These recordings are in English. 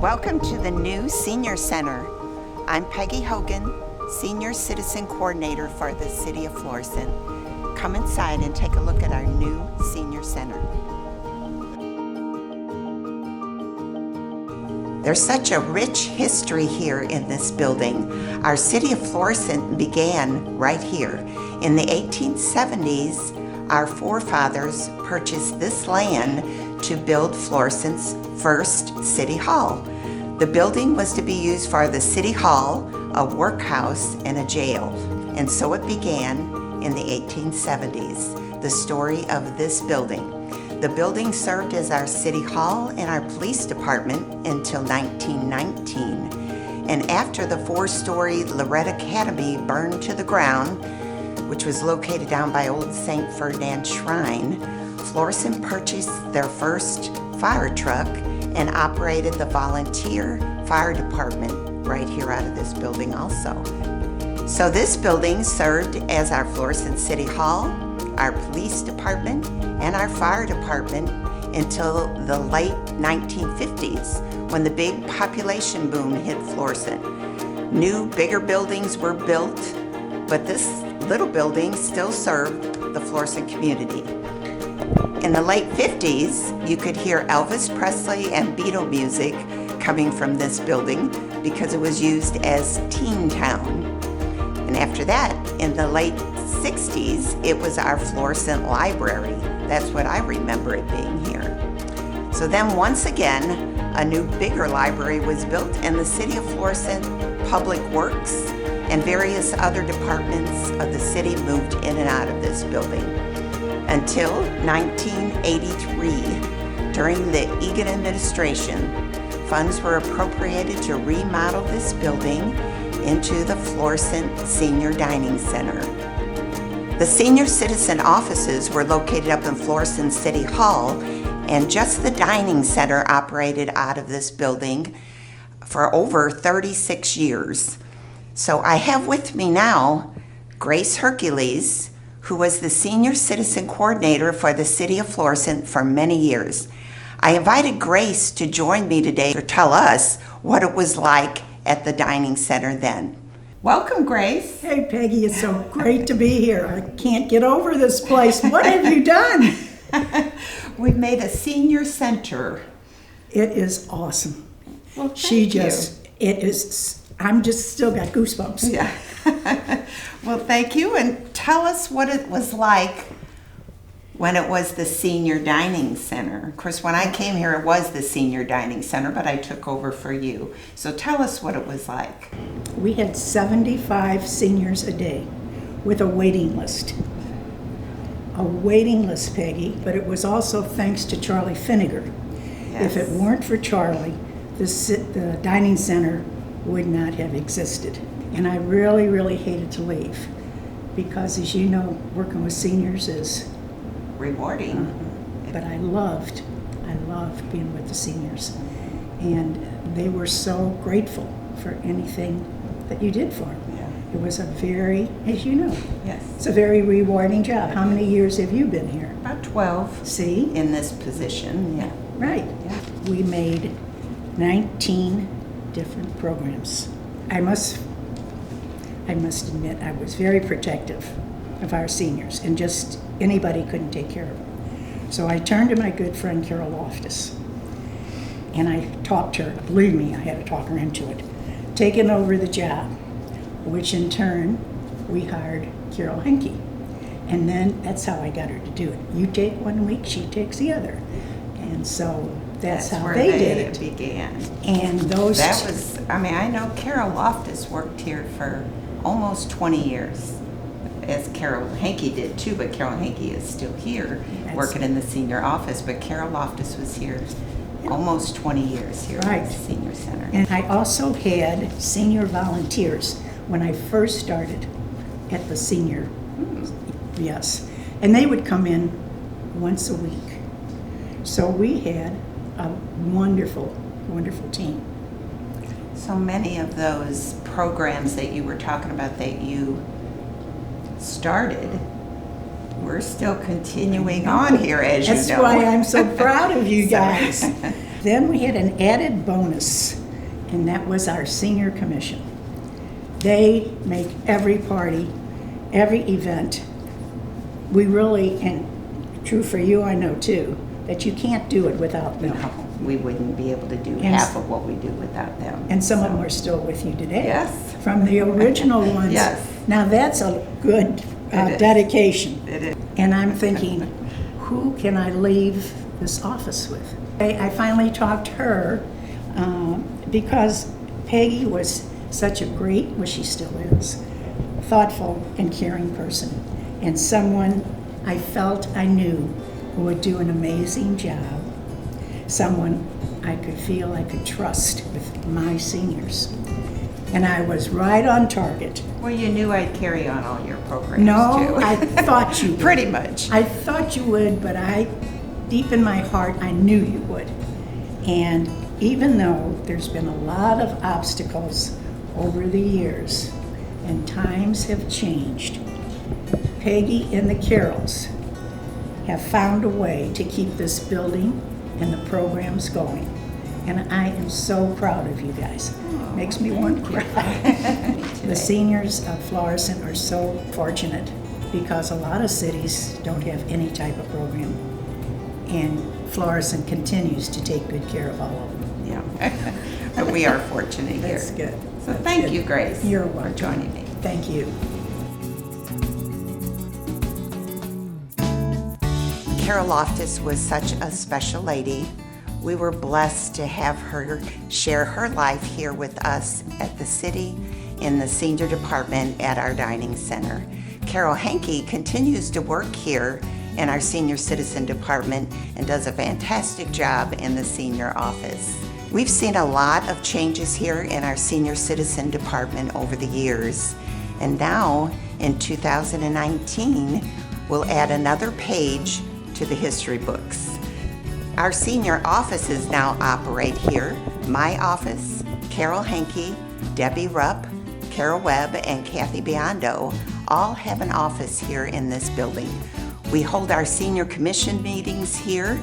Welcome to the new Senior Center. I'm Peggy Hogan, Senior Citizen Coordinator for the City of Florissant. Come inside and take a look at our new Senior Center. There's such a rich history here in this building. Our City of Florissant began right here. In the 1870s, our forefathers purchased this land to build Florissant's first City Hall. The building was to be used for the City Hall, a workhouse, and a jail. And so it began in the 1870s, the story of this building. The building served as our City Hall and our police department until 1919. And after the four-story Lorette Academy burned to the ground, which was located down by Old St. Ferdinand Shrine, Florissant purchased their first fire truck and operated the volunteer fire department right here out of this building also. So this building served as our Florissant City Hall, our police department, and our fire department until the late 1950s when the big population boom hit Florissant. New, bigger buildings were built, but this little building still served the Florissant community. In the late 50s, you could hear Elvis Presley and Beatle music coming from this building because it was used as Teen Town. And after that, in the late 60s, it was our Florissant Library. That's what I remember it being here. So then once again, a new bigger library was built, and the City of Florissant Public Works and various other departments of the city moved in and out of this building. Until 1983, during the Egan administration, funds were appropriated to remodel this building into the Florissant Senior Dining Center. The senior citizen offices were located up in Florissant City Hall, and just the dining center operated out of this building for over 36 years. So I have with me now Grace Hercules, who was the Senior Citizen Coordinator for the City of Florissant for many years. I invited Grace to join me today to tell us what it was like at the dining center then. Welcome, Grace. Hey, Peggy, it's so great to be here. I can't get over this place. What have you done? We've made a senior center. It is awesome. Well, thank you. I'm just still got goosebumps. Yeah. Well, thank you, and tell us what it was like when it was the senior dining center. Of course, when I came here, it was the senior dining center, but I took over for you. So tell us what it was like. We had 75 seniors a day with a waiting list. A waiting list, Peggy, but it was also thanks to Charlie Finnegar. Yes. If it weren't for Charlie, the dining center would not have existed. And I really, really hated to leave because, as you know, working with seniors is rewarding. But I loved being with the seniors. And they were so grateful for anything that you did for them. Yeah. It was a very, as you know, Yes. it's a very rewarding job. How many years have you been here? About 12 See? in this position. Yeah. Right. Yeah. We made 19 different programs. I must admit, I was very protective of our seniors, and just anybody couldn't take care of them. So I turned to my good friend Carol Loftus, and I talked her. Believe me, I had to talk her into it. Taking over the job, which in turn, we hired Carol Henke. And then that's how I got her to do it. You take 1 week, she takes the other. And so that's how where they did it. began. And those That was, I know Carol Loftus worked here for almost 20 years, as Carol Henke did too, but Carol Henke is still here working in the senior office, but Carol Loftus was here almost 20 years here at the senior center. And I also had senior volunteers when I first started at the senior. Yes. And they would come in once a week. So we had a wonderful, wonderful team. So many of those programs that you were talking about that you started, we're still continuing on here, as you know. That's why I'm so proud of you guys. Then we had an added bonus, and that was our senior commission. They make every party, every event. We really, and true for you, I know too, that you can't do it without them. No, we wouldn't be able to do And half of what we do without them. And some of them are still with you today. Yes. From the original ones. Yes. Now that's a good It is. dedication. It is. And I'm thinking, who can I leave this office with? I finally talked to her because Peggy was such a great, well, she still is, thoughtful and caring person, and someone I felt I knew who would do an amazing job, someone I could feel I could trust with my seniors. And I was right on target. Well, you knew I'd carry on all your programs, No, too. I thought you would. Pretty much. I thought you would, but deep in my heart, I knew you would. And even though there's been a lot of obstacles over the years and times have changed, Peggy and the Carrolls have found a way to keep this building and the programs going. And I am so proud of you guys. Makes me want to cry. The seniors of Florissant are so fortunate because a lot of cities don't have any type of program. And Florissant continues to take good care of all of them. Yeah. But we are fortunate here. That's good. So That's thank good. you, Grace, You're for welcome. joining me. Thank you. Carol Loftus was such a special lady. We were blessed to have her share her life here with us at the city in the senior department at our dining center. Carol Henke continues to work here in our senior citizen department and does a fantastic job in the senior office. We've seen a lot of changes here in our senior citizen department over the years, and now in 2019 we'll add another page to the history books. Our senior offices now operate here. My office, Carol Henke, Debbie Rupp, Carol Webb, and Kathy Biondo all have an office here in this building. We hold our senior commission meetings here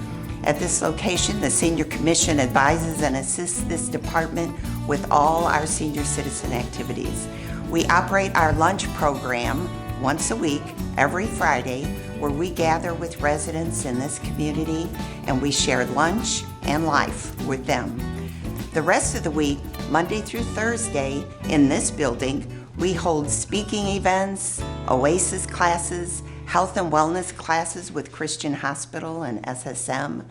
at this location. The senior commission advises and assists this department with all our senior citizen activities. We operate our lunch program once a week, every Friday, where we gather with residents in this community and we share lunch and life with them. The rest of the week, Monday through Thursday, in this building, we hold speaking events, Oasis classes, health and wellness classes with Christian Hospital and SSM.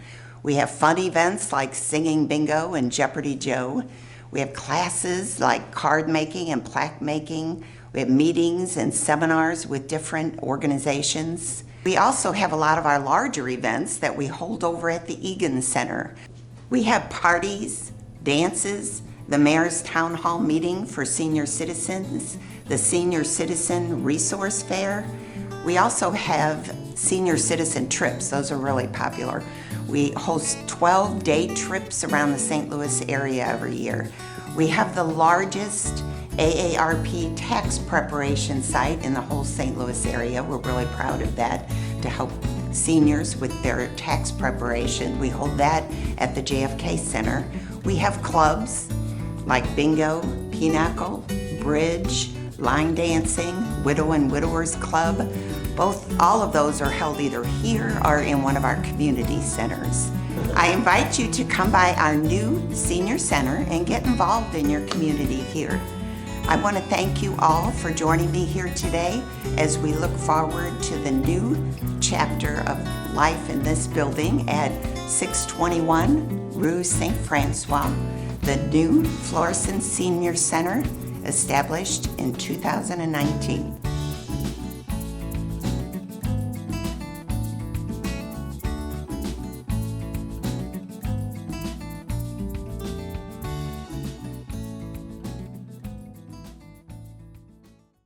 We have fun events like Singing Bingo and Jeopardy Joe. We have classes like card making and plaque making. We have meetings and seminars with different organizations. We also have a lot of our larger events that we hold over at the Egan Center. We have parties, dances, the Mayor's Town Hall meeting for senior citizens, the Senior Citizen Resource Fair. We also have senior citizen trips. Those are really popular. We host 12-day trips around the St. Louis area every year. We have the largest AARP tax preparation site in the whole St. Louis area. We're really proud of that to help seniors with their tax preparation. We hold that at the JFK Center. We have clubs like bingo, pinochle, bridge, line dancing, widow and widowers club. All of those are held either here or in one of our community centers. I invite you to come by our new senior center and get involved in your community here. I want to thank you all for joining me here today as we look forward to the new chapter of life in this building at 621 Rue St. Francois, the new Florissant Senior Center established in 2019.